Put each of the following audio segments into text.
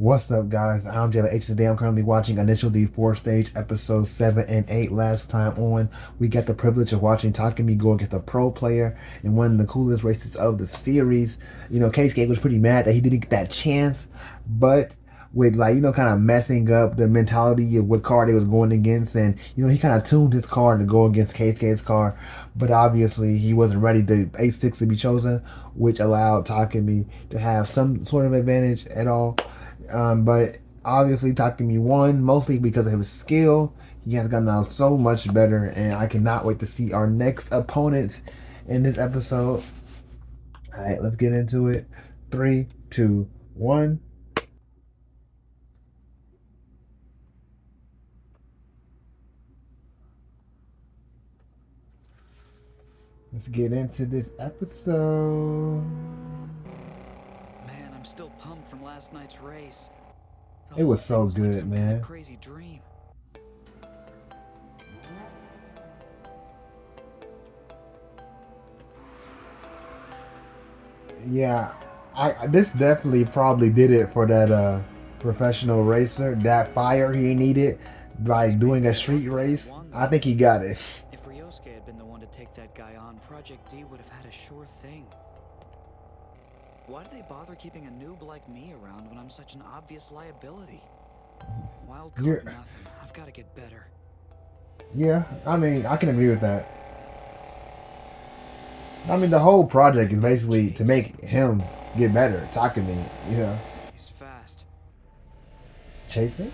What's up, guys? I'm Jayla H. Today I'm currently watching Initial D 4th Stage, episodes 7 and 8. Last time on, we got the privilege of watching Takumi go against a pro player in one of the coolest races of the series. Keisuke was pretty mad that he didn't get that chance, but with kind of messing up the mentality of what car they was going against, and he kind of tuned his car to go against Keisuke's car, but obviously he wasn't ready to 8-6 to be chosen, which allowed Takumi to have some sort of advantage at all. But obviously, Takumi won mostly because of his skill. He has gotten out so much better, and I cannot wait to see our next opponent in this episode. All right, let's get into it. Three, two, one. Let's get into this episode. Man, I'm still pumped from last night's race. The It whole was thing so was like good, some kind of man. crazy dream. Yeah, I this definitely probably did it for that professional racer. That fire he needed by Must be doing a pretty street lucky that I race. won, I though. think he got it. If Ryosuke had been the one to take that guy on, Project D would have had a sure thing. Why do they bother keeping a noob like me around when I'm such an obvious liability? Wild card You're, nothing. I've got to get better. yeah, I mean, I can agree with that. I mean, the whole project is Ain't that basically to Chase? make him get better, Takumi. He's fast. Chasing.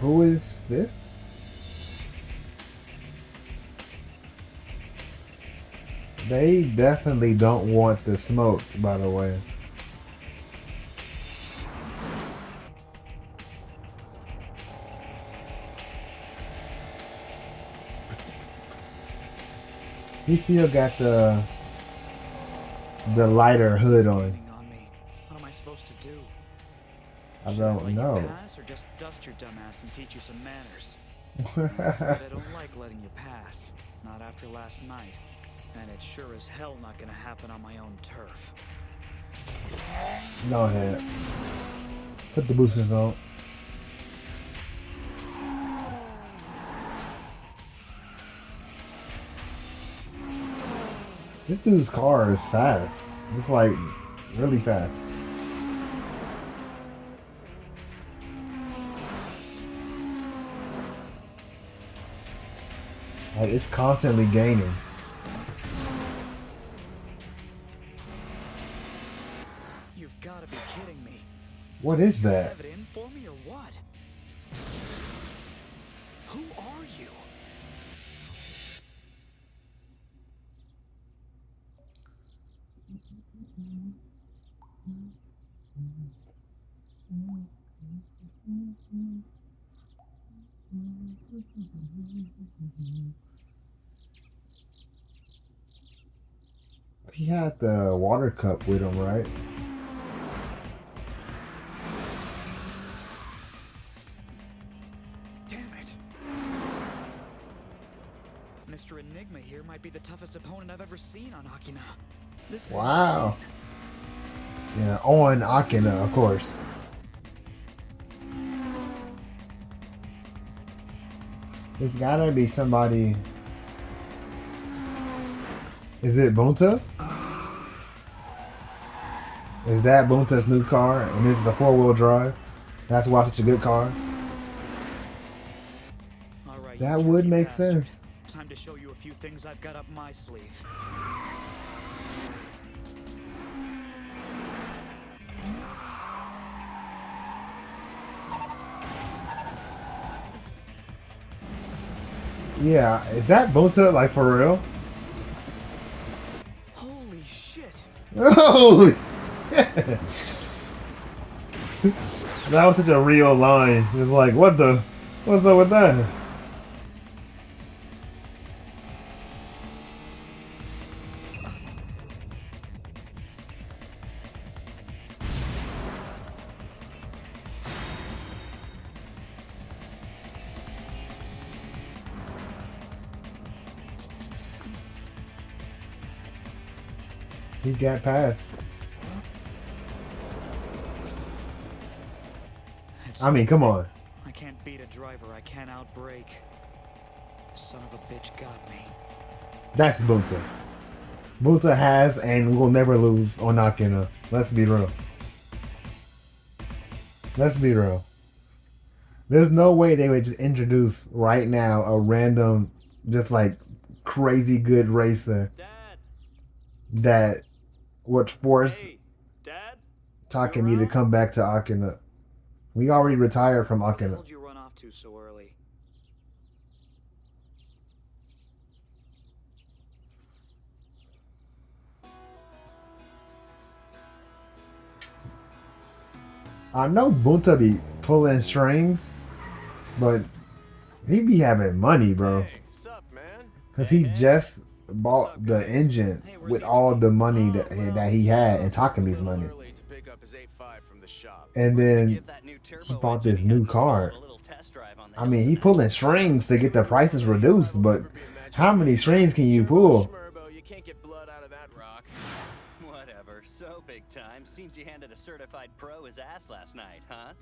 Who is this? They definitely don't want the smoke, by the way. He still got the lighter hood on. Gaining on me. What am I supposed to do? I Should I don't let you know. pass or just dust your dumb ass and teach you some manners? I'm afraid I don't like letting you pass. Not after last night. And it's sure as hell not gonna happen on my own turf. Go ahead. Put the boosters on. This dude's car is fast. It's like really fast. Like it's constantly gaining. You've gotta be kidding me. What is You that? have it in for me or what? Who are you? He had the water cup with him, right? Damn it. Mr. Enigma here might be the toughest opponent I've ever seen on Akina. This is Wow. insane. Yeah, on Akina, of course. There's gotta be somebody. Is it Bunta? Is that Bunta's new car? And this is the 4-wheel drive? That's why it's such a good car? All right, That you would tricky make bastard. sense. Time to show you a few things I've got up my sleeve. Yeah, is that Bunta like for real? Holy shit! Holy! That was such a real line. It's like, what's up with that? He got past. I mean, come on. I can't beat a driver I can't outbrake. This son of a bitch got me. That's Bunta. Bunta has and will never lose on Akina. Let's be real. Let's be real. There's no way they would just introduce right now a random, just like crazy good racer Dad. that would force Hey, Dad. Takemi to come back to Akina. We already retired from Where the hell Akina. did you run off to so early? I know Bunta be pulling strings, but he be having money, bro. Hey, sup, man? Cause Hey, he man. just What's bought up, the guys? engine Hey, where's with the all XP? the money that he had and A Takemi's little money. early to pick up his 85 from the shop. And We're gonna then give that new he turbo bought engine this he had new installed car. a little test drive on the I mean, hills he tonight. pulling strings to get the prices reduced, but how many strings can you pull? Schmerbo, you can't get blood out of that rock. Whatever. So big time. Seems you handed a certified pro his ass last night, huh?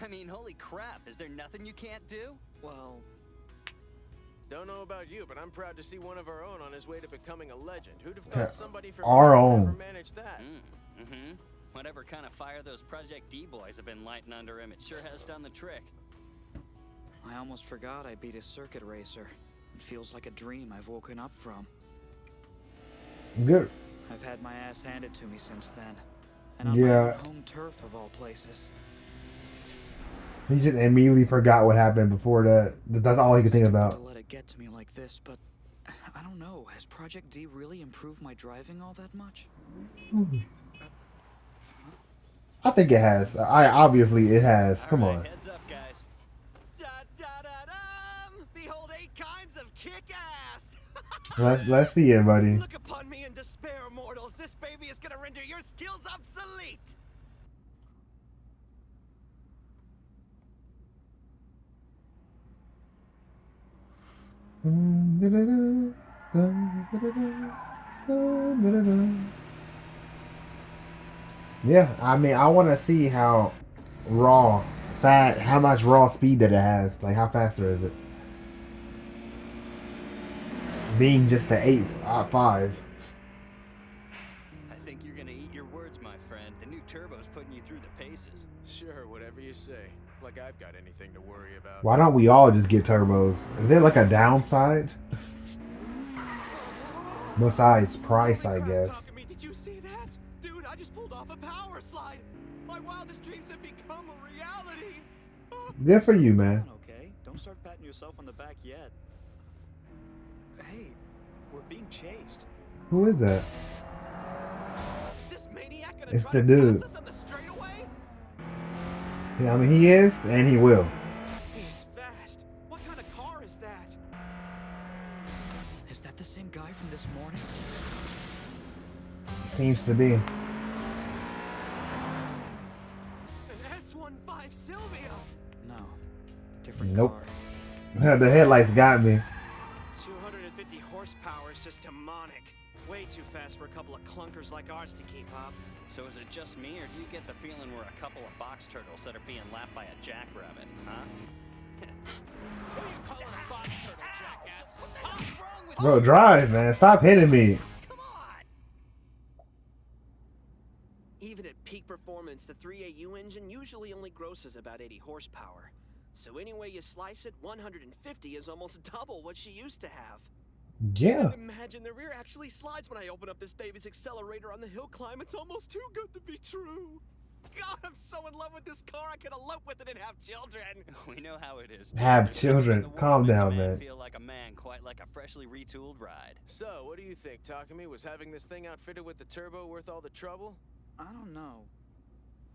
I mean, holy crap. Is there nothing you can't do? Well, Don't know about you, but I'm proud to see one of our own on his way to becoming a legend. Who'd have thought somebody from Our here would own. ever manage that? Mm-hmm. Whatever kind of fire those Project D boys have been lighting under him, it sure has done the trick. I almost forgot I beat a circuit racer. It feels like a dream I've woken up from. Good. I've had my ass handed to me since then. And on Yeah. my own home turf of all places. He just immediately forgot what happened before that. That's all he could think Stupid about. to let it get to me like this, but I don't know. Has Project D really improved my driving all that much? I think it has. Obviously it has. Come All right, on. heads up, guys. Da-da-da-dum! Behold 8 kinds of kick-ass! Let's see it, buddy. Look upon me in despair, mortals. This baby is gonna render your skills obsolete! Yeah, I mean, I want to see how how much raw speed that it has. Like, how faster is it? Being just the 5. I think you're gonna eat your words, my friend. The new turbo's putting you through the paces. Sure, whatever you say. Like I've got anything to worry about. Why don't we all just get turbos? Is there like a downside? Besides price, I guess. Takemi, did you see that? Dude, I just pulled off a power slide. My wildest dreams have become a reality. Good for you, Settle man. down, okay? Don't start patting yourself on the back yet. Hey, we're being chased. Who is that? Is this maniac gonna It's try the to dude. pass us on the straightaway? Yeah, I mean, he is, and he will. He's fast. What kind of car is that? Is that the same guy from this morning? Seems to be. An S15 Sylvia. No. Different Nope. car. The headlights got me. 250 horsepower is just demonic. Way too fast for a couple of clunkers like ours to keep up. So is it just me, or do you get the feeling we're a couple of box turtles that are being lapped by a jackrabbit, huh? Who are you calling a box turtle, jackass? What the hell's wrong with Bro, you? drive, man. Stop hitting me. Come on! Even at peak performance, the 3AU engine usually only grosses about 80 horsepower. So any way you slice it, 150 is almost double what she used to have. Yeah. And imagine the rear actually slides when I open up this baby's accelerator on the hill climb. It's almost too good to be true. God, I'm so in love with this car, I could elope with it and have children. We know how it is. Have There's nothing in children. the world Calm makes a down, man. Feel like a man, quite like a freshly retooled ride. So, what do you think, Takemi? Was having this thing outfitted with the turbo worth all the trouble? I don't know.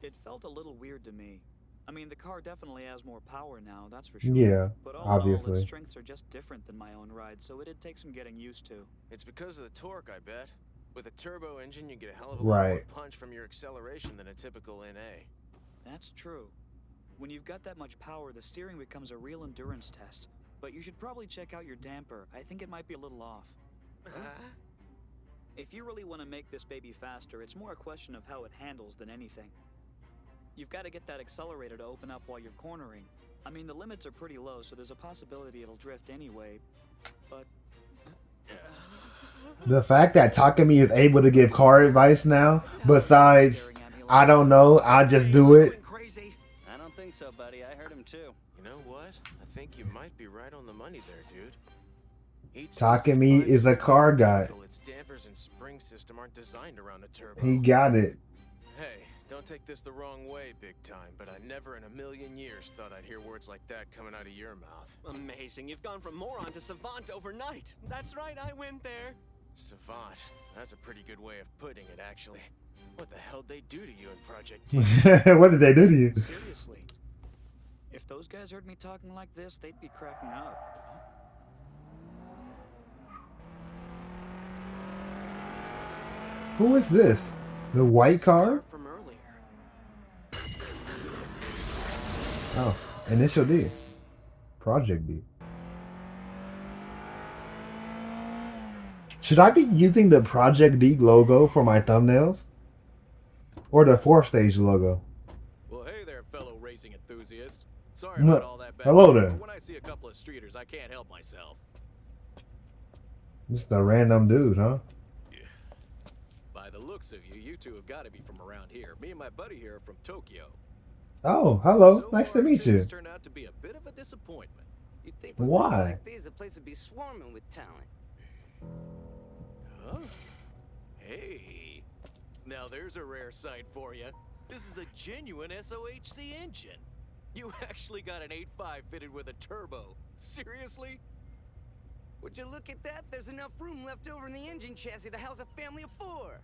It felt a little weird to me. I mean, the car definitely has more power now, that's for sure. Yeah, But all in all, obviously. its strengths are just different than my own ride, so it'd take some getting used to. It's because of the torque, I bet. With a turbo engine, you get a hell of a lot more Right. punch from your acceleration than a typical NA. That's true. When you've got that much power, the steering becomes a real endurance test. But you should probably check out your damper. I think it might be a little off. If you really want to make this baby faster, it's more a question of how it handles than anything. You've got to get that accelerator to open up while you're cornering. I mean, the limits are pretty low, so there's a possibility it'll drift anyway. But The fact that Takumi is able to give car advice now, besides, I don't know, I just do it. Crazy. I don't think so, buddy. I heard him too. You know what? I think you might be right on the money there, dude. Takumi is a car guy. Its dampers and spring system aren't designed around a turbo. He got it. Hey, don't take this the wrong way, big time, but I never in a million years thought I'd hear words like that coming out of your mouth. Amazing. You've gone from moron to savant overnight. That's right, I went there. Savant. That's a pretty good way of putting it, actually. What the hell'd they do to you in Project D? What did they do to you? seriously, if those guys heard me talking like this, they'd be cracking up. Who is this? The white car? From earlier. Oh, Initial D. Project D. Should I be using the Project D logo for my thumbnails? Or the 4th stage logo? Well, hey there, fellow racing enthusiast. Sorry No. about all that back Hello there, there. but when I see a couple of streeters, I can't help myself. Just a random dude, huh? By the looks of you, you two have got to be from around here. Me and my buddy here are from Tokyo. Oh, hello. So Nice to our meet trip you. has turned out to be a bit of a disappointment. You'd think Why? like these, the place would be swarming with talent. Huh? Hey. Now there's a rare sight for you. This is a genuine SOHC engine. You actually got an 85 fitted with a turbo. Seriously? Would you look at that? There's enough room left over in the engine chassis to house a family of 4.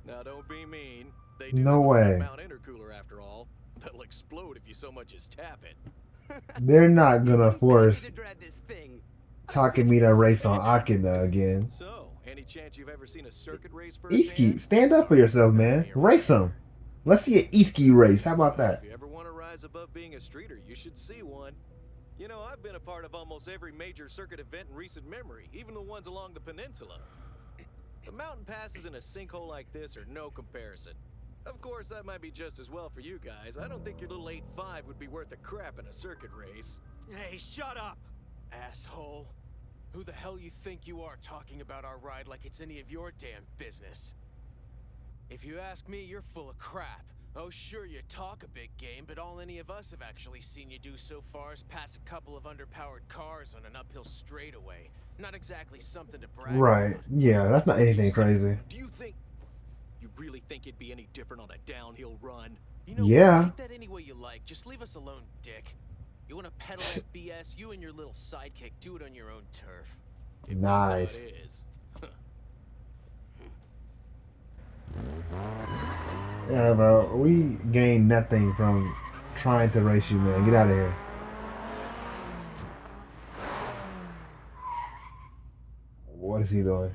Now don't be mean. They do No have a way. mount intercooler after all. That'll explode if you so much as tap it. They're not gonna force To drive this thing. Takumi to race on Akina again. So, any chance you've ever seen a circuit race Iski, firsthand? stand up for yourself, man. Race him. Let's see an Iski race. How about that? If you ever want to rise above being a streeter, you should see one. You know, I've been a part of almost every major circuit event in recent memory, even the ones along the peninsula. The mountain passes in a sinkhole like this are no comparison. Of course, that might be just as well for you guys. I don't think your little 85 would be worth a crap in a circuit race. Hey, shut up! Asshole. Who the hell you think you are talking about our ride like it's any of your damn business? If you ask me, you're full of crap. Oh, sure, you talk a big game, but all any of us have actually seen you do so far is pass a couple of underpowered cars on an uphill straightaway. Not exactly something to brag Right. about. Yeah, that's not anything crazy. Do you think... You really think it'd be any different on a downhill run? You know Yeah. what? Take that any way you like. Just leave us alone, dick. You want to peddle that BS? You and your little sidekick do it on your own turf. If that's how Nice. it is. Yeah, bro. We gain nothing from trying to race you, man. Get out of here. What is he doing?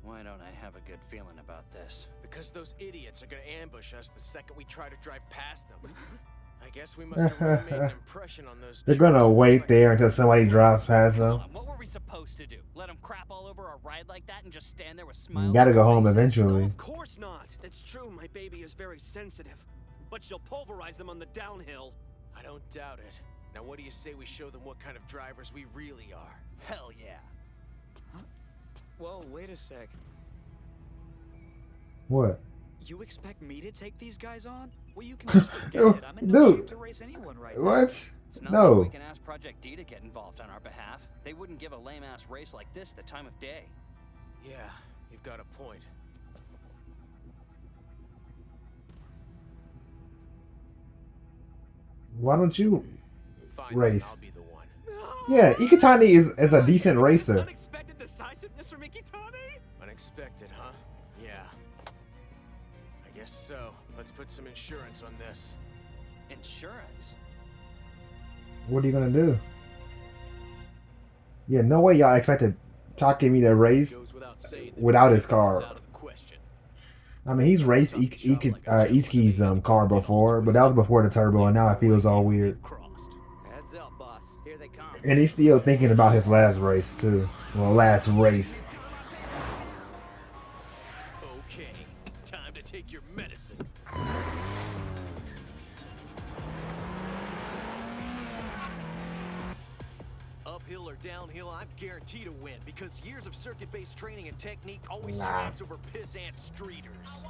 Why don't I have a good feeling about this? Because those idiots are gonna ambush us the second we try to drive past them. I guess we must have really made an impression on those They're jerks. gonna Looks wait like there until somebody drives past Hold them. on, what were we supposed to do? Let them crap all over our ride like that and just stand there with smiles? You gotta on go our home faces? No, eventually. of course not. It's true, my baby is very sensitive. But she'll pulverize them on the downhill. I don't doubt it. Now what do you say we show them what kind of drivers we really are? Hell yeah. Whoa, wait a sec. What? You expect me to take these guys on? Well, you can just forget it. I'm in no Dude. shape to race anyone right now. What? It's not No. like we can ask Project D to get involved on our behalf. They wouldn't give a lame-ass race like this the time of day. Yeah, you've got a point. Why don't you? Fine, Race. I'll be the one. Yeah, Ikitani is a decent racer. Unexpected decisiveness from Mikitani? Unexpected, huh? Yeah. I guess so. Let's put some insurance on this. Insurance? What are you gonna do? Yeah, no way y'all expected Takumi to race Goes without saying that without his this is car. out of the question. I mean, he's raced Iski's car before, but that was before the turbo, and now it feels all weird. Crossed. Heads up, boss. Here they come. And he's still thinking about his last race too. Well, last race. Okay, time to take your medicine. downhill, I'm guaranteed to win because years of circuit-based training and technique always triumphs over piss-ant streeters.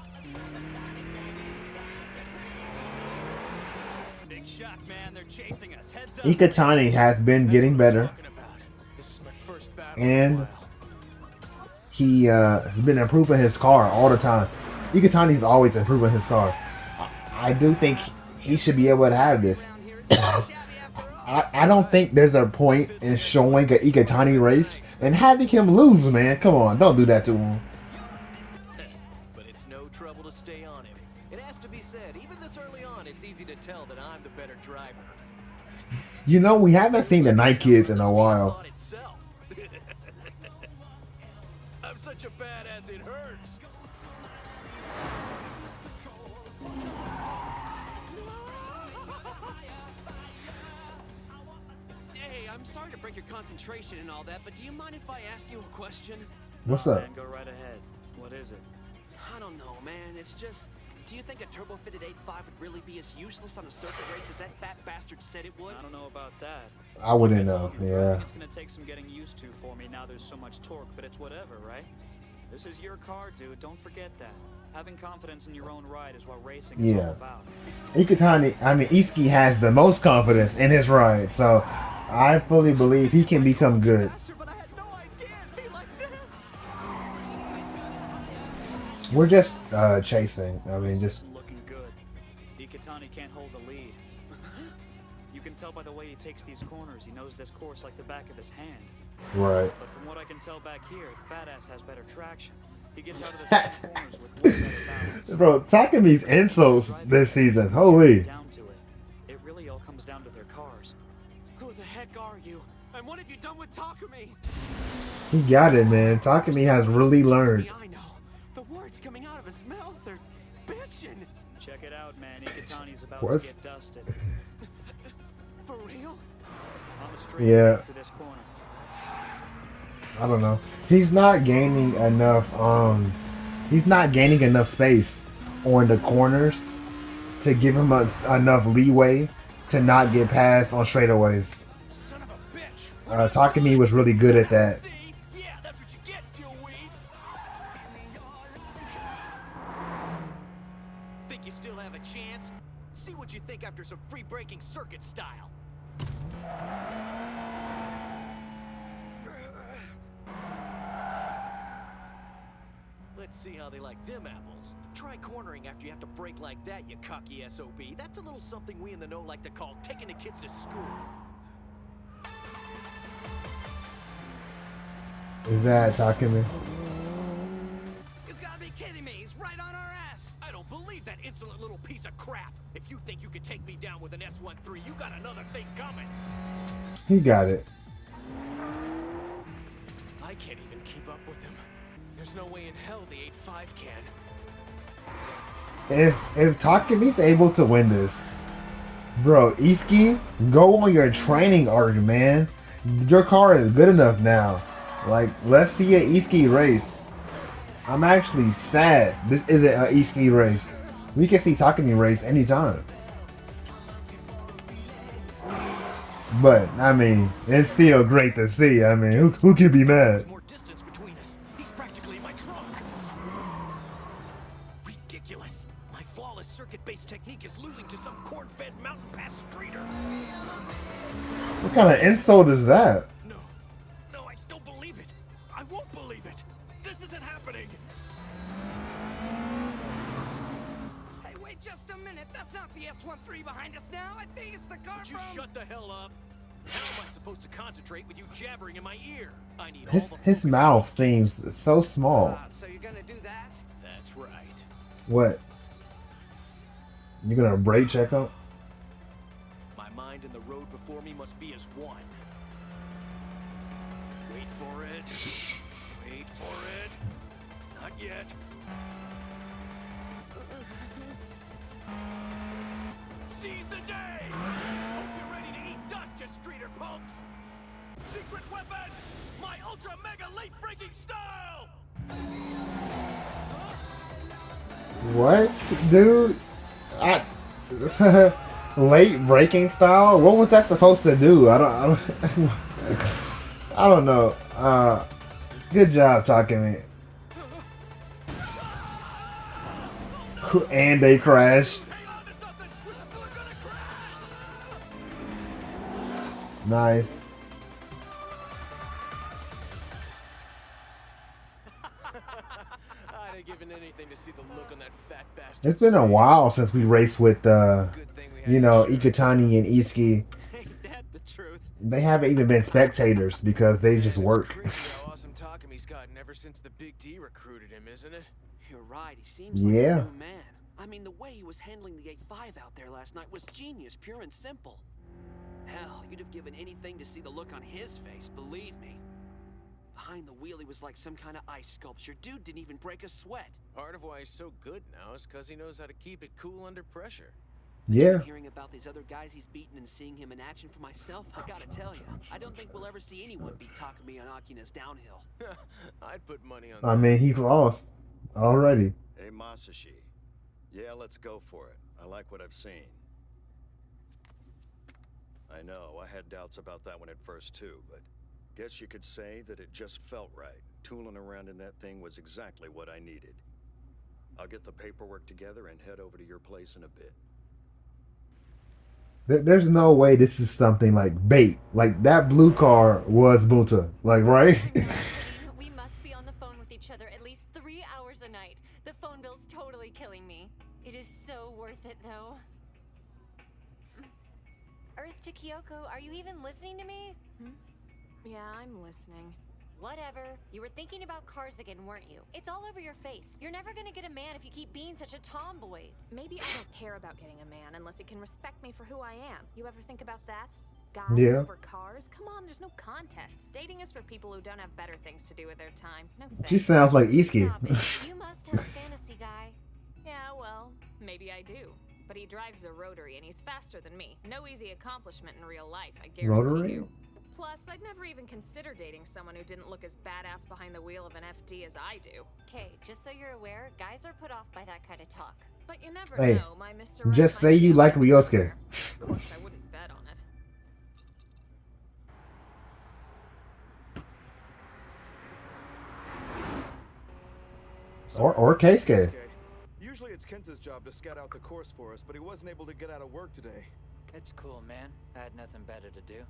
Big shock, man. They're chasing us. Heads up. Ikatani has been getting better, This is my first battle in and a while. he has been improving his car all the time. Ikatani's always improving his car. I do think he should be able to have this. I don't think there's a point in showing an Ikatani race and having him lose, man. Come on, don't do that to him. But it's no trouble to stay on him. It has to be said, even this early on, it's easy to tell that I'm the better driver. You know, we haven't seen the Night Kids in a while. I'm such a badass, it hurts. Hey, I'm sorry to break your concentration and all that, but do you mind if I ask you a question? What's Oh, up? man, go right ahead. What is it? I don't know, man. It's just, do you think a turbo-fitted 85 would really be as useless on a circuit race as that fat bastard said it would? I don't know about that. I wouldn't I know. told you, Yeah. driving, it's gonna take some getting used to for me now there's so much torque, but it's whatever, right? This is your car, dude. Don't forget that. Having confidence in your own ride is what racing is all about. Iski has the most confidence in his ride, so I fully believe he can become good. But I had no idea it'd be like this. We're just chasing. I mean, just Looking good. Ikatani can't hold the lead. You can tell by the way he takes these corners. He knows this course like the back of his hand. right. But from what I can tell back here, Fat Ass has better traction. He gets out of the same corners with way better balance. Bro, Takami's insults this season. Holy. Down to it. It really all comes down to their cars. Who the heck are you? And what have you done with Takumi? He got it, man. Takami has really learned. I know. The words coming out of his mouth are bitchin'. Check it out, man. Ikatani's about What's- to get dusted. For real? On the straight Yeah. after this corner. I don't know. He's not gaining enough. He's not gaining enough space on the corners to give him enough leeway to not get past on straightaways. Son of a bitch. Takami was really good at that. See? Yeah, that's what you get, dillweed. Think you still have a chance? See what you think after some free breaking circuit style. Let's see how they like them apples. Try cornering after you have to brake like that, you cocky SOB. That's a little something we in the know like to call taking the kids to school. Is that Takami? You gotta be kidding me. He's right on our ass. I don't believe that insolent little piece of crap. If you think you can take me down with an S13, you got another thing coming. He got it. I can't even keep up with him. There's no way in hell the 85 can. If Takami's able to win this, bro, Iski, go on your training arc, man. Your car is good enough now. Like, let's see an Iski race. I'm actually sad this isn't an Iski race. We can see Takami race anytime. But, I mean, it's still great to see. I mean, who could be mad? There's more distance between us. He's practically in my trunk. Ridiculous. My flawless circuit-based technique is losing to some corn-fed mountain pass streeter. What kind of insult is that? No, I don't believe it. I won't believe it. This isn't happening. Hey, wait just a minute. That's not the S13 behind us now. I think it's the car Would you from... shut the hell up? How am I supposed to concentrate with you jabbering in my ear? I need all His the his focus mouth I can. seems so small. So you're gonna do that? That's right. What? You gonna brake check him? My mind and the road before me must be as one. Wait for it. Wait for it. Not yet. Seize the day! Hope you're ready to eat dust, you streeter punks! Secret weapon! My ultra mega late breaking style! What, dude? Late breaking style? What was that supposed to do? I don't I don't know. Good job talking me. And they crashed. Nice. I'd have given anything to see the look on that fat bastard's It's been a face. while since we raced with, Good thing we had you know, insurance. Ikutani and Iski. Ain't that the truth? They haven't even been spectators because they just Man, work. It's crazy how awesome Takami's gotten ever since the Big D recruited him, isn't it? You're right, he seems like Yeah. a new man. I mean, the way he was handling the 85 out there last night was genius, pure and simple. Hell, you'd have given anything to see the look on his face, believe me. Behind the wheel, he was like some kind of ice sculpture. Dude didn't even break a sweat. Part of why he's so good now is because he knows how to keep it cool under pressure. Yeah. Hearing about these other guys he's beaten and seeing him in action for myself, I gotta tell you, I don't think we'll ever see anyone beat Takumi on Akina's downhill. I'd put money on I that. mean, he's lost already. Hey, Masashi. Yeah, let's go for it. I like what I've seen. I know, I had doubts about that one at first too, but guess you could say that it just felt right. Tooling around in that thing was exactly what I needed. I'll get the paperwork together and head over to your place in a bit. There's no way this is something like bait. Like, that blue car was Bunta. Like, right? I know, Dean. We must be on the phone with each other at least 3 hours a night. The phone bill's totally killing me. It is so worth it, though. Earth to Kyoko, are you even listening to me? Yeah, I'm listening. Whatever. You were thinking about cars again, weren't you? It's all over your face. You're never gonna get a man if you keep being such a tomboy. Maybe I don't care about getting a man unless he can respect me for who I am. You ever think about that? Guys Yeah. over cars? Come on, there's no contest. Dating is for people who don't have better things to do with their time. No thanks. She sounds like Iski. Stop it. You must have a fantasy guy. Yeah, well, maybe I do. But he drives a rotary and he's faster than me. No easy accomplishment in real life, I guarantee Rotary? you. Plus, I'd never even consider dating someone who didn't look as badass behind the wheel of an FD as I do. Okay, just so you're aware, guys are put off by that kind of talk. But you never Hey, know, my Mr. Right just might say be you out like there Ryosuke. somewhere. Of course, I wouldn't bet on it. Or Keisuke. Usually it's Kenta's job to scout out the course for us, but he wasn't able to get out of work today. It's cool, man. I had nothing better to do.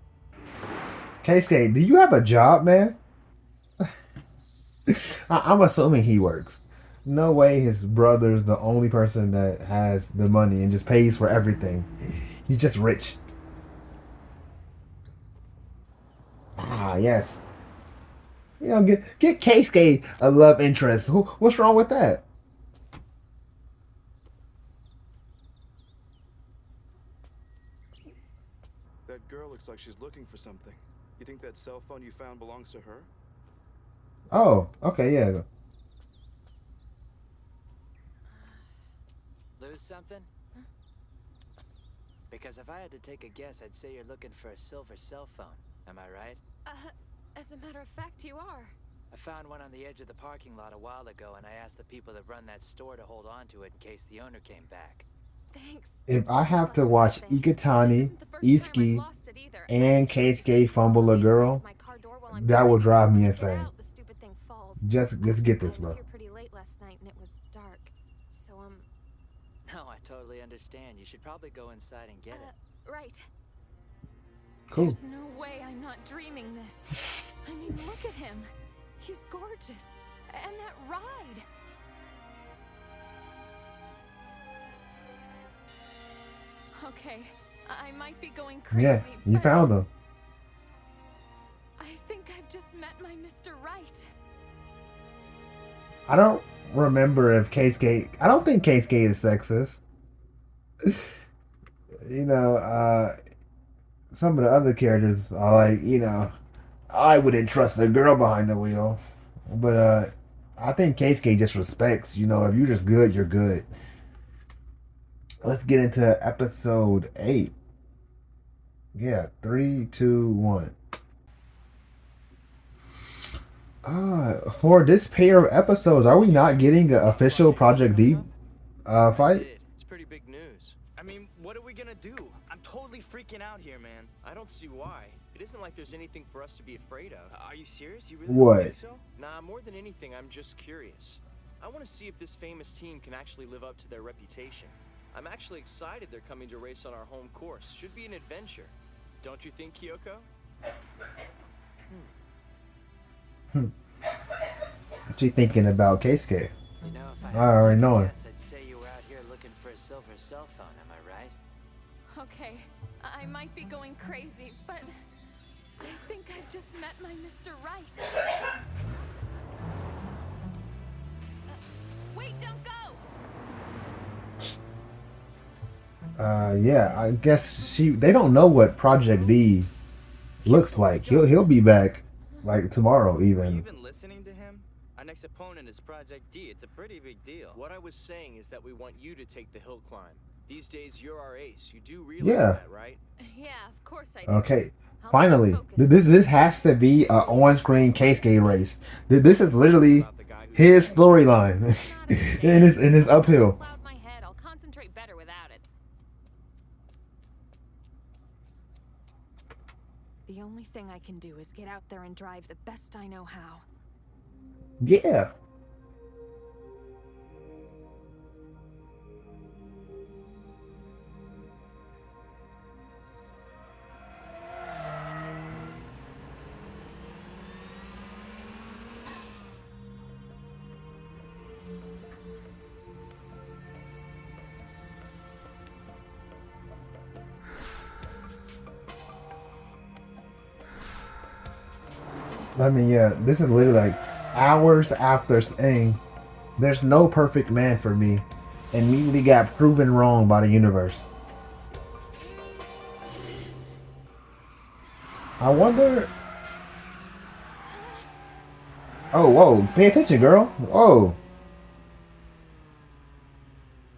Keisuke, do you have a job, man? I'm assuming he works. No way his brother's the only person that has the money and just pays for everything. He's just rich. Ah, yes. You know, get Keisuke a love interest. What's wrong with that? That girl looks like she's looking for something. You think that cell phone you found belongs to her? Oh, okay, yeah. Lose something? Because if I had to take a guess, I'd say you're looking for a silver cell phone. Am I right? As a matter of fact, you are. I found one on the edge of the parking lot a while ago, and I asked the people that run that store to hold on to it in case the owner came back. Thanks. If It's I such a have to pleasant watch thing. This Ikutani, isn't the first time I've Itsuki, lost it either. and Keisuke fumble a Inside girl, of my car door while I'm that will driving, drive so me when I get insane. out, the stupid thing falls. Just get this, I was bro. here pretty late last night and it was dark. So No, I totally understand. You should probably go inside and get it. right. Cool. There's no way I'm not dreaming this. I mean, look at him. He's gorgeous. And that ride. Okay, I might be going crazy. Yeah, you but found him. I think I've just met my Mr. Right. I don't remember if Keisuke. I don't think Keisuke is sexist. You know, some of the other characters are like, you know, I wouldn't trust the girl behind the wheel. But I think Keisuke just respects, you know, if you're just good, you're good. Let's get into episode 8. Yeah, 3, 2, 1. For this pair of episodes, are we not getting an official Project D I fight? did. It's pretty big news. I mean, what are we gonna do? I'm totally freaking out here, man. I don't see why. It isn't like there's anything for us to be afraid of. Are you serious? You really What? don't think so? Nah, more than anything, I'm just curious. I want to see if this famous team can actually live up to their reputation. I'm actually excited they're coming to race on our home course. Should be an adventure. Don't you think, Kyoko? What you thinking about Keisuke? You know, if I I had to already take a know it. guess, I'd say you were out here looking for a silver cell phone, am I right? Okay, I might be going crazy, but I think I've just met my Mr. Right. Wait, don't go! Yeah, I guess they don't know what Project D looks like. He'll be back like tomorrow Are you even. even listening to him? Our next opponent is Project D. It's a pretty big deal. What I was saying is that we want you to take the hill climb. These days, you're our ace. You do Yeah. realize that, right? Yeah, of course I do. Okay. I'll Finally, stay focused. this has to be a on-screen Keisuke race. This is literally his storyline, and it's uphill. Cloud my head. I'll concentrate better without it. The only thing I can do is get out there and drive the best I know how. Yeah. I mean, yeah, this is literally like hours after saying there's no perfect man for me, and immediately got proven wrong by the universe. I wonder. Oh, whoa! Pay attention, girl. Whoa!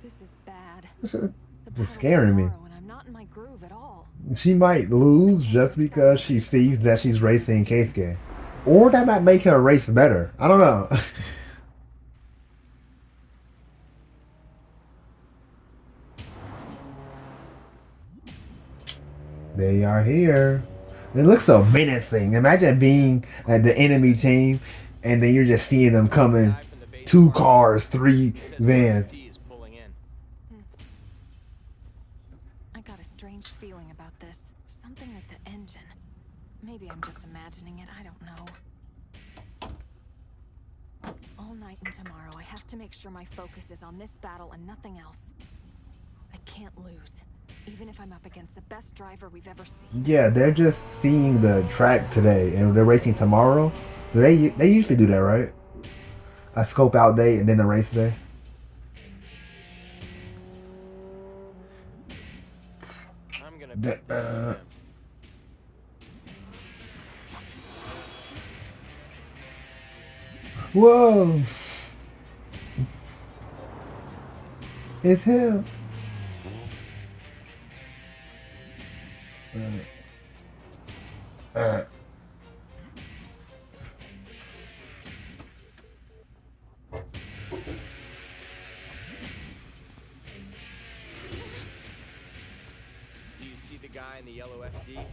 This is bad. This is The just battle's scaring me. tomorrow, and I'm not in my groove at all. She might lose just because she sees that she's racing Keisuke. Or that might make her race better. I don't know. They are here. It looks so menacing. Imagine being at the enemy team and then you're just seeing them coming. 2 cars, 3 vans. D is pulling in. I got a strange feeling about this. Something with the engine. Maybe I'm just imagining it. I don't know. All night and tomorrow, I have to make sure my focus is on this battle and nothing else. I can't lose. Even if I'm up against the best driver we've ever seen. Yeah, they're just seeing the track today and they're racing tomorrow. They usually do that, right? A scope out day and then a race day. I'm gonna bet this is them. Whoa! It's him. Do you see the guy in the yellow FD?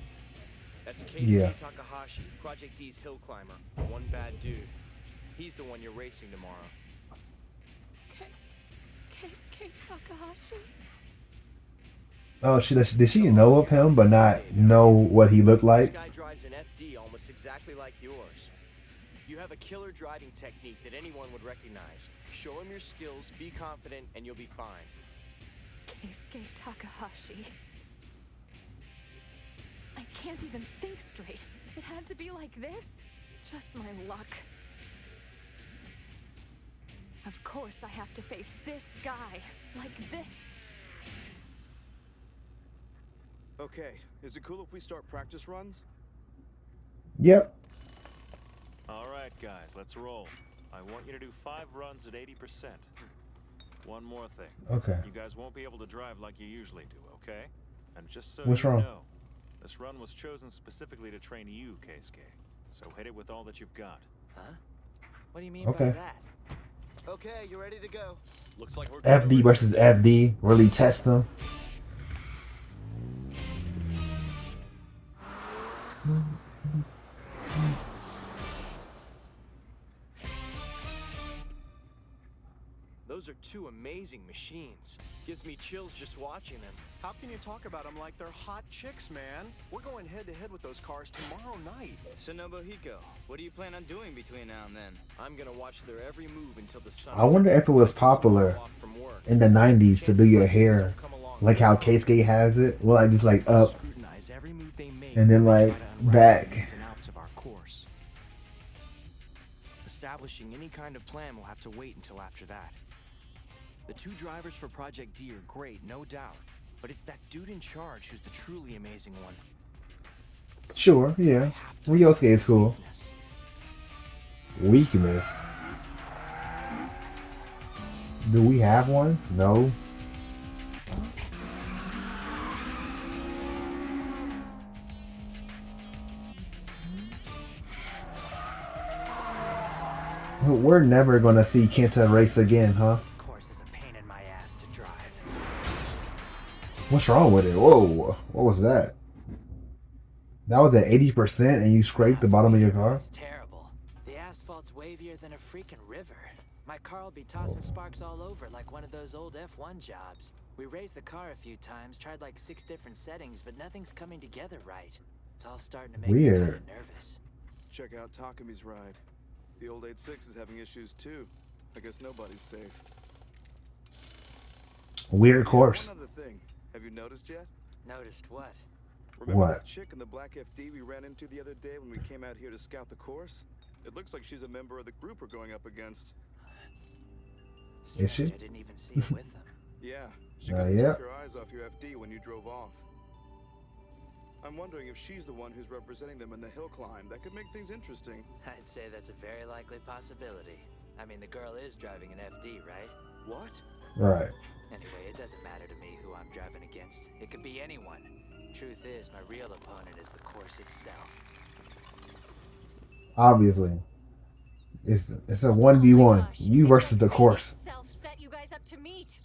That's Keisuke Yeah. Takahashi, Project D's hill climber. One bad dude. He's the one you're racing tomorrow. Keisuke Takahashi? Oh, did she know of him but not know what he looked like? This guy drives an FD almost exactly like yours. You have a killer driving technique that anyone would recognize. Show him your skills, be confident, and you'll be fine. Keisuke Takahashi. I can't even think straight. It had to be like this? Just my luck. Of course I have to face this guy. Like this. Okay, is it cool if we start practice runs? Yep. All right, guys, let's roll. I want you to do 5 runs at 80%. One more thing. Okay. You guys won't be able to drive like you usually do, okay? And just so What's you wrong? know, this run was chosen specifically to train you, Keisuke. So hit it with all that you've got. Huh? What do you mean Okay. by that? Okay, you ready to go? Looks like we're FD versus FD. Really test them. Those are two amazing machines. Gives me chills just watching them. How can you talk about them like they're hot chicks, man? We're going head-to-head with those cars tomorrow night. So Nobuhiko, what do you plan on doing between now and then? I'm gonna watch their every move until the sun I wonder if it was popular in the 90s to do your hair like how Keisuke has it. Well, like just like up Scrutinize every move they make and then like back. ins and outs of our course. Establishing any kind of plan will have to wait until after that. The two drivers for Project D are great, no doubt, but it's that dude in charge who's the truly amazing one. Sure, yeah. Ryosuke is cool. Weakness. Do we have one? No. We're never gonna see Kenta race again, huh? This course is a pain in my ass to drive. What's wrong with it? Whoa, what was that? That was at 80% and you scraped the bottom of your car? It's terrible. The asphalt's wavier than a freaking river. My car will be tossing sparks all over like one of those old F1 jobs. We raised the car a few times, tried like 6 different settings, but nothing's coming together right. It's all starting to make me kind of nervous. Check out Takami's ride. The old 86 is having issues too. I guess nobody's safe. Weird course. One other thing. Have you noticed yet? Noticed what? Remember that chick in the black FD we ran into the other day when we came out here to scout the course? It looks like she's a member of the group we're going up against. Is she? I didn't even see her with them. Yeah, she couldn't yeah. take her eyes off your FD when you drove off. I'm wondering if she's the one who's representing them in the hill climb. That could make things interesting. I'd say that's a very likely possibility. I mean, the girl is driving an FD, right? What? Right. Anyway, it doesn't matter to me who I'm driving against. It could be anyone. Truth is, my real opponent is the course itself. Obviously. It's a 1v1. You versus the course. Set you guys up to meet.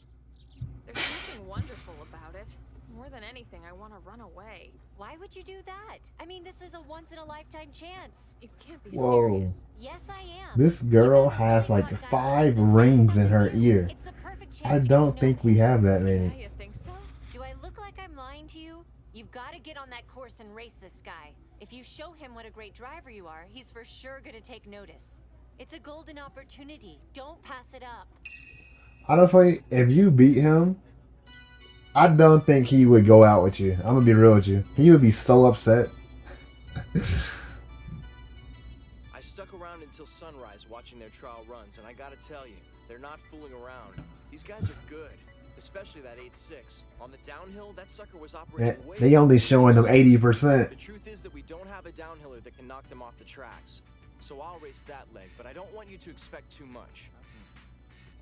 There's something wonderful about it. More than anything, I want to run away. Why would you do that? I mean, this is a once-in-a-lifetime chance. You can't be Whoa. serious. Yes, I am. This girl has like 5 rings in her ear. It's the perfect chance I to get don't to think know we him. have that Yeah, many. you think so? Do I look like I'm lying to you? You've got to get on that course and race this guy. If you show him what a great driver you are, he's for sure going to take notice. It's a golden opportunity. Don't pass it up. Honestly, if you beat him, I don't think he would go out with you. I'm gonna be real with you. He would be so upset. I stuck around until sunrise watching their trial runs, and I gotta tell you, they're not fooling around. These guys are good, especially that 8.6. On the downhill, that sucker was operating way They only showing them 80%. The truth is that we don't have a downhiller that can knock them off the tracks. So I'll race that leg, but I don't want you to expect too much.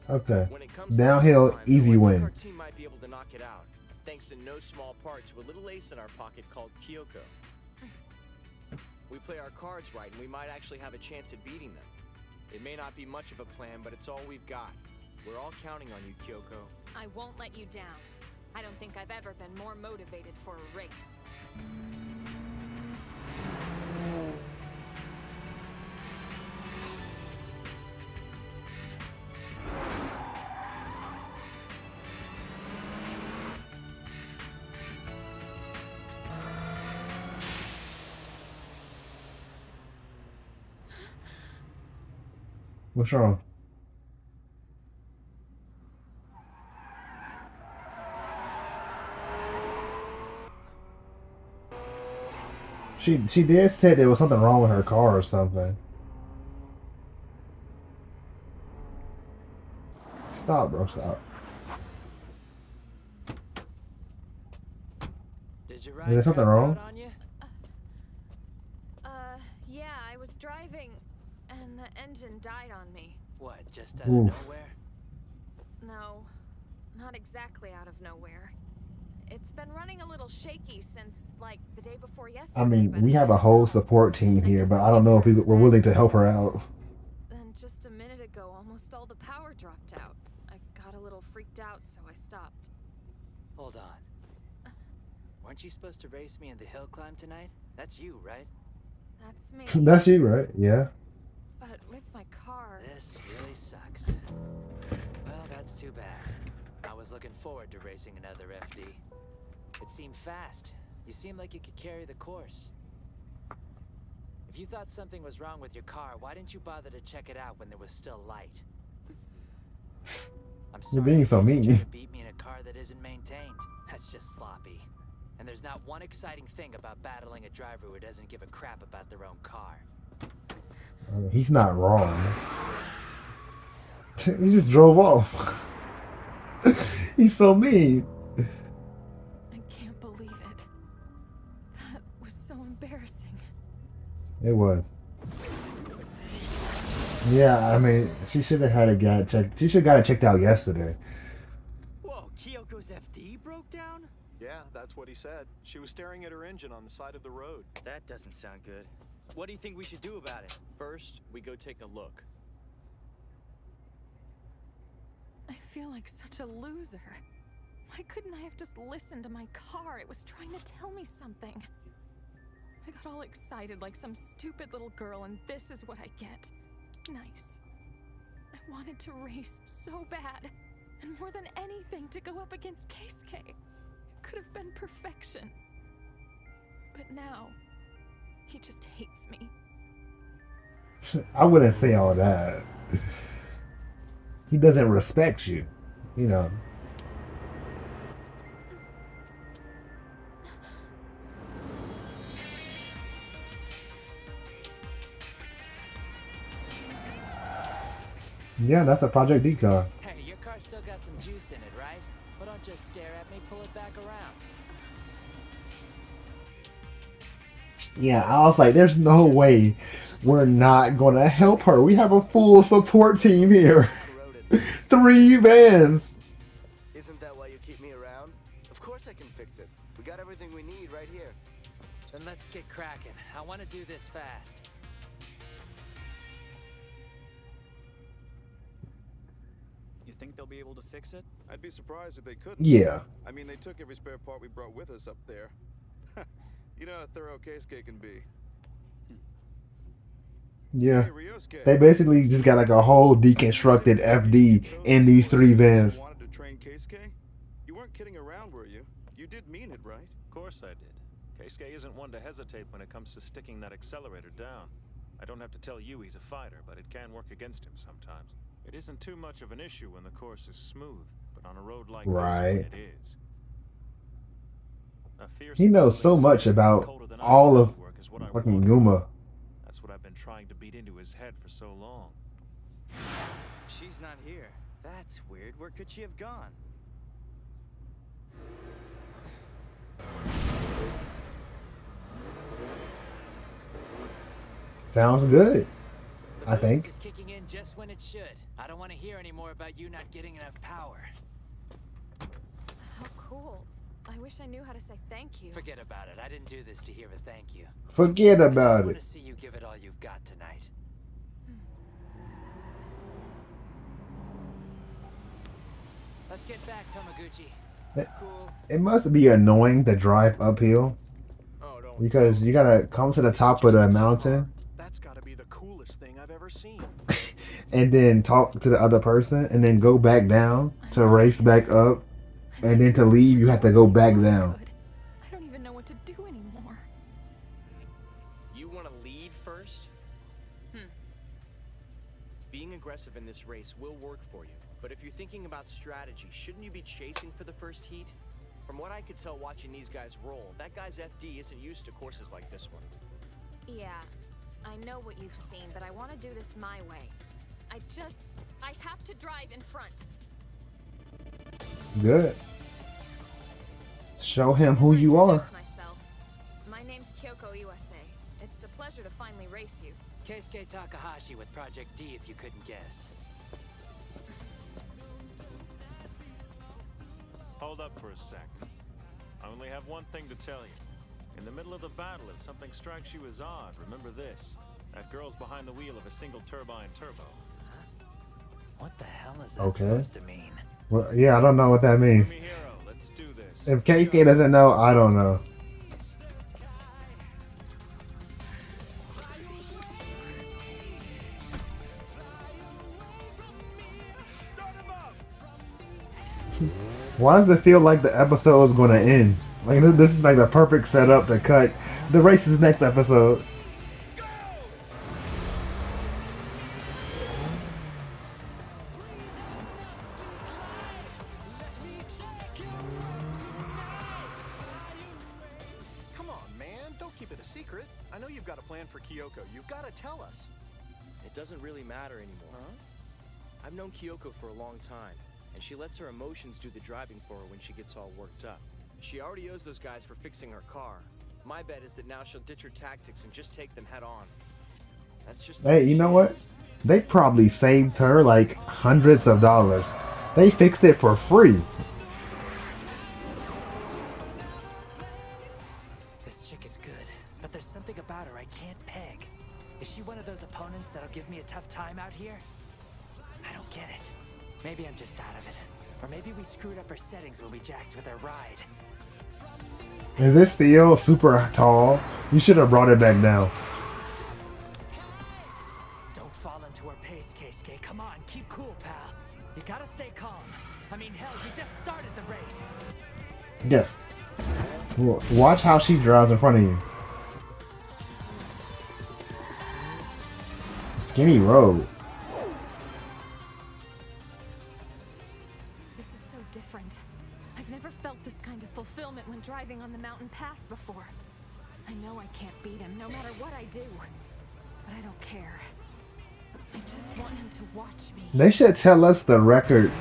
Okay. When it comes Downhill, to time, easy though, I think win. our team might be able to knock it out, thanks in no small part to a little ace in our pocket called Kyoko. We play our cards right, and we might actually have a chance at beating them. It may not be much of a plan, but it's all we've got. We're all counting on you, Kyoko. I won't let you down. I don't think I've ever been more motivated for a race. What's wrong? She did say there was something wrong with her car or something. Stop, bro, stop. Did you Is ride there something crap wrong? out on you? Yeah, I was driving, and the engine died on me. What, just out Oof. of nowhere? No, not exactly out of nowhere. It's been running a little shaky since, like, the day before yesterday. I mean, but we have a whole support team here, but I don't know if we're willing to help her out. Then just a minute ago, almost all the power dropped out. I got a little freaked out, so I stopped. Hold on. Weren't you supposed to race me in the hill climb tonight? That's you, right? That's me. That's you, right? Yeah. But with my car... This really sucks. Well, that's too bad. I was looking forward to racing another FD. It seemed fast. You seemed like you could carry the course. If you thought something was wrong with your car, why didn't you bother to check it out when there was still light? I'm sorry. You're being so you try mean. to beat me in a car that isn't maintained. That's just sloppy. And there's not one exciting thing about battling a driver who doesn't give a crap about their own car. I mean, he's not wrong. He just drove off. He's so mean. I can't believe it. That was so embarrassing. It was. Yeah, I mean, she should have had it got checked. She should have got it checked out yesterday. Whoa, Kyoko's FD broke down? Yeah, that's what he said. She was staring at her engine on the side of the road. That doesn't sound good. What do you think we should do about it? First, we go take a look. I feel like such a loser. Why couldn't I have just listened to my car? It was trying to tell me something. I got all excited like some stupid little girl, and this is what I get. Nice. I wanted to race so bad, and more than anything, to go up against Keisuke. It could have been perfection. But now, he just hates me. I wouldn't say all that. He doesn't respect you, you know. Yeah, that's a Project D car. Hey, your car's still got some juice in it, right? Well, don't just stare at me, pull it back around. Yeah, I was like, there's no way we're not gonna help her. We have a full support team here. 3 vans. Isn't that why you keep me around? Of course I can fix it. We got everything we need right here. Then let's get cracking. I want to do this fast. You think they'll be able to fix it? I'd be surprised if they couldn't. Yeah. I mean, they took every spare part we brought with us up there. You know how thorough Keisuke can be. Yeah. Hey, Ryosuke. They basically just got like a whole deconstructed FD in these 3 vans. You wanted to train Keisuke? You weren't kidding around, were you? You did mean it, right? Of course I did. Keisuke isn't one to hesitate when it comes to sticking that accelerator down. I don't have to tell you he's a fighter, but it can work against him sometimes. It isn't too much of an issue when the course is smooth, but on a road like this one, it is. He knows so much about all of fucking Guma. That's what I've been trying to beat into his head for so long. She's not here. That's weird. Where could she have gone? Sounds good, I think. It's kicking in just when it should. I don't want to hear any more about you not getting enough power. How cool. I wish I knew how to say thank you. Forget about it. I didn't do this to hear a thank you. Forget I just about want it. to see you give it all you've got tonight. Let's get back, Tomaguchi. It must be annoying to drive uphill because you gotta come to the top of the mountain That's gotta be the coolest thing I've ever seen. and then talk to the other person and then go back down to race back up, and then to leave you have to go back down. I don't even know what to do anymore. You want to lead first? Being aggressive in this race will work for you. But if you're thinking about strategy, shouldn't you be chasing for the first heat? From what I could tell watching these guys roll, that guy's FD isn't used to courses like this one. Yeah, I know what you've seen, but I want to do this my way. I have to drive in front. Good. Show him who you are. Introduce myself. My name's Kyoko Iwase. It's a pleasure to finally race you. Keisuke Takahashi with Project D, if you couldn't guess. Hold up for a sec. I only have one thing to tell you. In the middle of the battle, if something strikes you as odd, remember this. That girl's behind the wheel of a single turbine turbo. What the hell is that Okay. supposed to mean? Well, yeah, I don't know what that means. Hero, let's do this. If KK doesn't know, I don't know. Why does it feel like the episode is going to end? Like this is like the perfect setup to cut the race's next episode. Come on, man. Don't keep it a secret. I know you've got a plan for Kyoko. You've got to tell us. It doesn't really matter anymore. Huh? I've known Kyoko for a long time, and she lets her emotions do the driving for her when she gets all worked up. She already owes those guys for fixing her car. My bet is that now she'll ditch her tactics and just take them head on. That's just the Hey, way you she know what? is. They probably saved her like hundreds of dollars. They fixed it for free. This chick is good, but there's something about her I can't peg. Is she one of those opponents that'll give me a tough time out here? I don't get it. Maybe I'm just out of it. Or maybe we screwed up her settings when we jacked with her ride. Is this steel super tall? You should have brought it back down. Don't fall into her pace, Keisuke. Come on, keep cool, pal. You gotta stay calm. I mean, hell, you just started the race. Yes. Watch how she drives in front of you. Skinny road. This is so different. I've never felt this kind of fulfillment when driving on the mountain pass before. I know I can't beat him no matter what I do. But I don't care. I just want him to watch me. They should tell us the records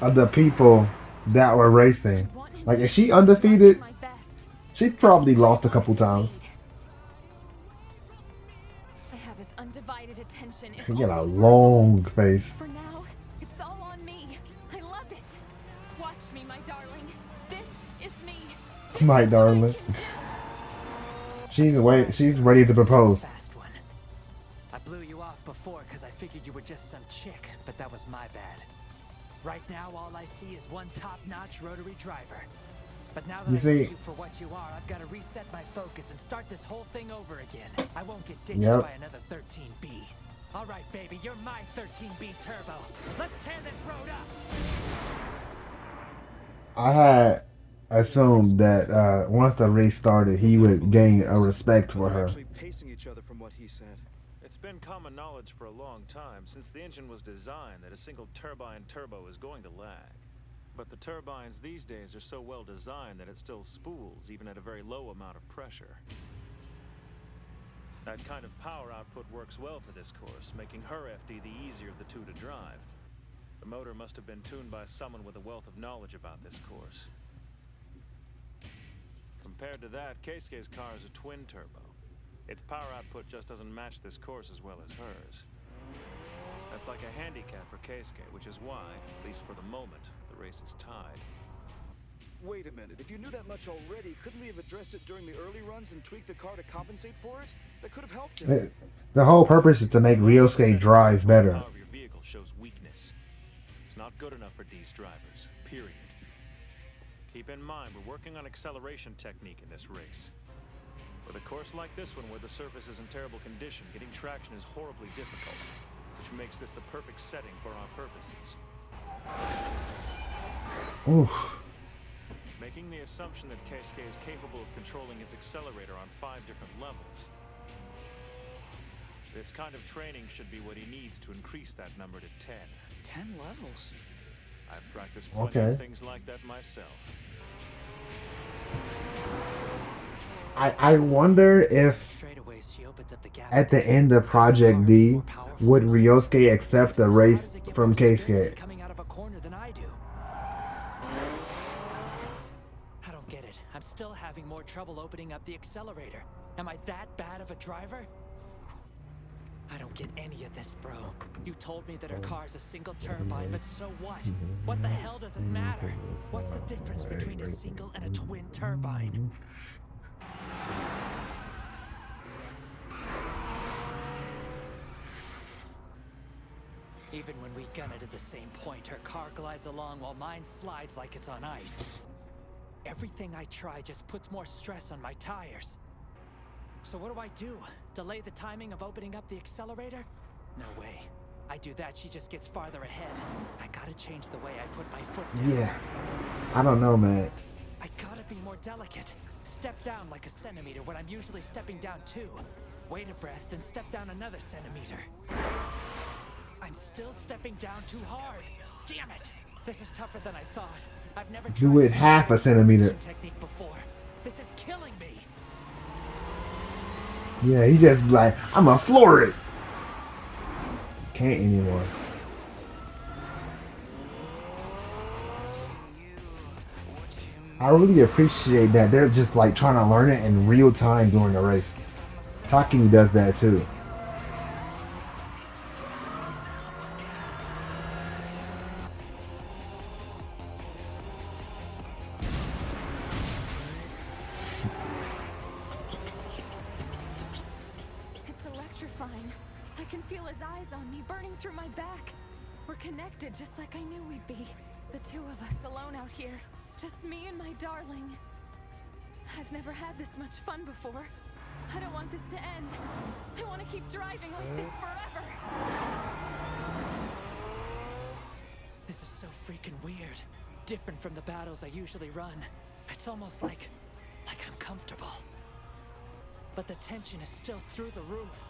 of the people that were racing. Like, is she undefeated? She probably lost a couple times. I have his undivided attention. She got a long face. For now, it's all on me. I love it. Watch me, my darling. This is me. My darling. She's ready to propose. I blew you off before because I figured you were just some chick, but that was my bad. Right now, all I see is one top-notch rotary driver. But now that You I see- see you for what you are, I've got to reset my focus and start this whole thing over again. I won't get ditched Yep. by another 13B. All right, baby, you're my 13B turbo. Let's tear this road up. I had assumed that once the race started, he would gain a respect for her. Actually pacing each other from what he said. It's been common knowledge for a long time, since the engine was designed, that a single turbine turbo is going to lag. But the turbines these days are so well designed that it still spools, even at a very low amount of pressure. That kind of power output works well for this course, making her FD the easier of the two to drive. The motor must have been tuned by someone with a wealth of knowledge about this course. Compared to that, Keisuke's car is a twin turbo. Its power output just doesn't match this course as well as hers. That's like a handicap for Keisuke, which is why, at least for the moment, the race is tied. Wait a minute. If you knew that much already, couldn't we have addressed it during the early runs and tweaked the car to compensate for it? That could have helped him. The whole purpose is to make Ryosuke drive better. Power of your vehicle shows weakness. It's not good enough for these drivers, period. Keep in mind, we're working on acceleration technique in this race. With a course like this one, where the surface is in terrible condition, getting traction is horribly difficult, which makes this the perfect setting for our purposes. Oof. Making the assumption that Keisuke is capable of controlling his accelerator on 5 different levels. This kind of training should be what he needs to increase that number to 10. 10 levels? I've practiced plenty Okay. of things like that myself. I wonder if at the end of Project D, would Ryosuke accept the race from Keisuke? Coming out of a corner than I do. I don't get it. I'm still having more trouble opening up the accelerator. Am I that bad of a driver? I don't get any of this, bro. You told me that her car's a single turbine, but so what? What the hell does it matter? What's the difference between a single and a twin turbine? Even when we gun it at the same point, her car glides along while mine slides like it's on ice. Everything I try just puts more stress on my tires. So what do? Delay the timing of opening up the accelerator? No way. I do that, she just gets farther ahead. I gotta change the way I put my foot down. Yeah. I don't know, man. I gotta be more delicate. Step down like a centimeter when I'm usually stepping down 2. Wait a breath, then step down another centimeter. I'm still stepping down too hard. Damn it! This is tougher than I thought. I've never Do it half a centimeter. technique before. This is killing me. Yeah, he just like, I'ma floor it. Can't anymore. I really appreciate that they're just like trying to learn it in real time during the race. Taki does that too. It's electrifying. I can feel his eyes on me, burning through my back. We're connected just like I knew we'd be. The two of us alone out here. Just me and my darling. I've never had this much fun before. I don't want this to end. I want to keep driving like this forever. This is so freaking weird. Different from the battles I usually run. It's almost like I'm comfortable. But the tension is still through the roof.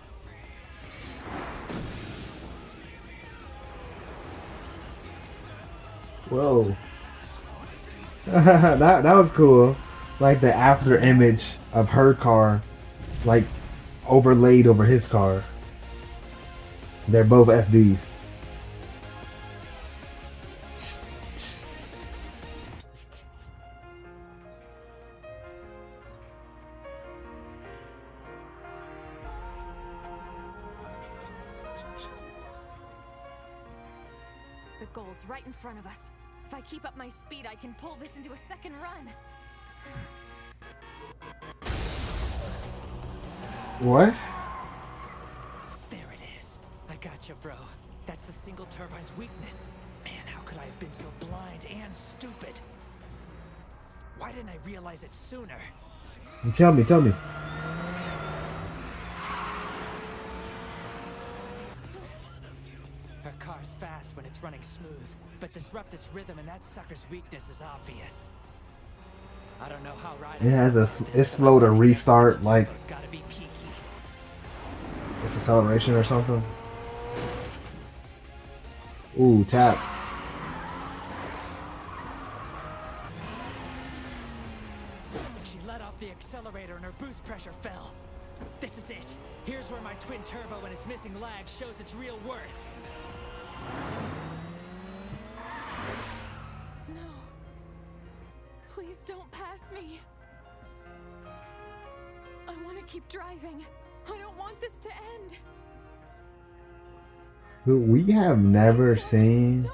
Whoa. that was cool. Like the after image of her car, like overlaid over his car. They're both FDs. The goal's right in front of us. If I keep up my speed, I can pull this into a second run. What? There it is. I gotcha, bro. That's the single turbine's weakness. Man, how could I have been so blind and stupid? Why didn't I realize it sooner? Tell me. Her car's fast when it's running smooth, but disrupt its rhythm and that sucker's weakness is obvious. I don't know how right. It has it's slow to restart, like It's gotta be peaky. it's acceleration or something. Ooh, tap. She let off the accelerator and her boost pressure fell. This is it. Here's where my twin turbo and its missing lag shows its real worth. No. Please don't pass me. I want to keep driving. I don't want this to end. We have never seen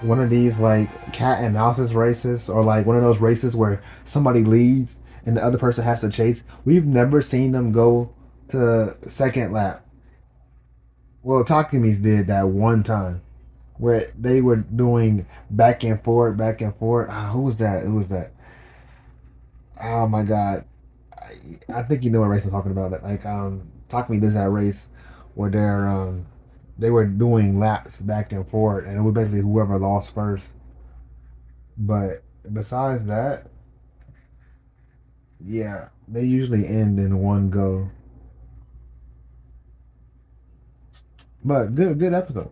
one of these like cat and mouses races, or like one of those races where somebody leads and the other person has to chase. We've never seen them go to second lap. Well, Takemi's did that one time where they were doing back and forth. Who was that? Who was that? Oh my god. I think you know what race I'm talking about. That like Takumi does that race where they were doing laps back and forth, and it was basically whoever lost first. But besides that, yeah, they usually end in one go. But good episode.